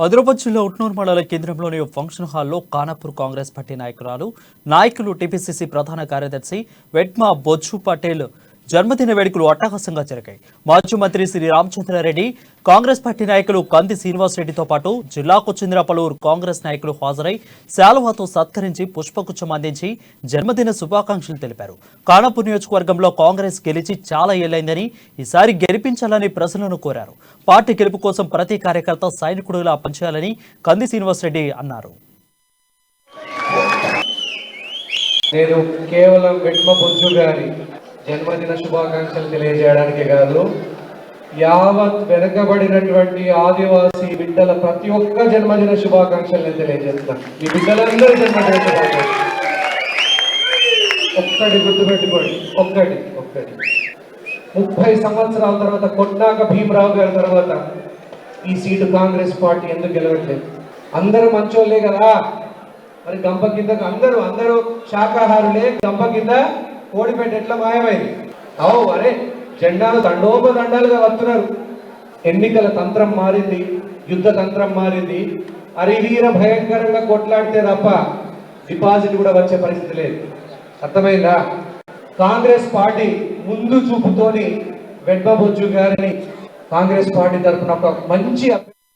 ఆదిలాబాద్ జిల్లా ఉట్నూరు మండల కేంద్రంలోని ఫంక్షన్ హాల్లో ఖానాపూర్ కాంగ్రెస్ పార్టీ నాయకులు టీపీసీసీ ప్రధాన కార్యదర్శి వెట్మా బొజ్జు పటేల్ జన్మదిన వేడుకలు అట్టహాసంగా జరిగాయి. మాజీ మంత్రి శ్రీ రామచంద్రారెడ్డి, కాంగ్రెస్ పార్టీ నాయకులు కంది శ్రీనివాసరెడ్డితో పాటు జిల్లాకు చెందిన పలువురు కాంగ్రెస్ నాయకులు హాజరై శాలువాతో సత్కరించి పుష్పగుచ్చం అందించి జన్మదిన శుభాకాంక్షలు తెలిపారు. ఖానాపూర్ నియోజకవర్గంలో కాంగ్రెస్ గెలిచి చాలా ఏళ్లైందని, ఈసారి గెలిపించాలని ప్రజలను కోరారు. పార్టీ గెలుపు కోసం ప్రతి కార్యకర్త సైనికుడిలా పనిచేయాలని కంది శ్రీనివాసరెడ్డి అన్నారు. నేను కేవలం వెట్మ బొజ్జు గారి జన్మదిన శుభాకాంక్షలు తెలియజేయడానికి కాదు, యావత్ వెనకబడినటువంటి ఆదివాసీ బిడ్డల ప్రతి ఒక్క జన్మదిన శుభాకాంక్షలు తెలియజేస్తాను. ఈ బిడ్డలందరూ జన్మదిన శుభాకాంక్షలు. ఒక్కటి గుర్తుపెట్టుకోండి, ఒక్కటి 30 సంవత్సరాల తర్వాత కొన్నాక భీమరావు గారి తర్వాత ఈ సీటు కాంగ్రెస్ పార్టీ ఎందుకు గెలవట్లేదు? అందరూ మంచోళ్ళే కదా, మరి గంప కింద అందరూ శాకాహారులే, గంప కింద కోడిపేట ఎట్లా మాయమైంది? అరే జెండాలు దండోపదండాలుగా వస్తున్నారు. ఎన్నికల తంత్రం మారింది, యుద్ధ తంత్రం మారింది. అరివీర భయంకరంగా కొట్లాడితే తప్ప డిపాజిట్ కూడా వచ్చే పరిస్థితి లేదు. అర్థమైందా? కాంగ్రెస్ పార్టీ ముందు చూపుతోని వెట్మ బొజ్జు గారిని కాంగ్రెస్ పార్టీ తరఫున ఒక మంచి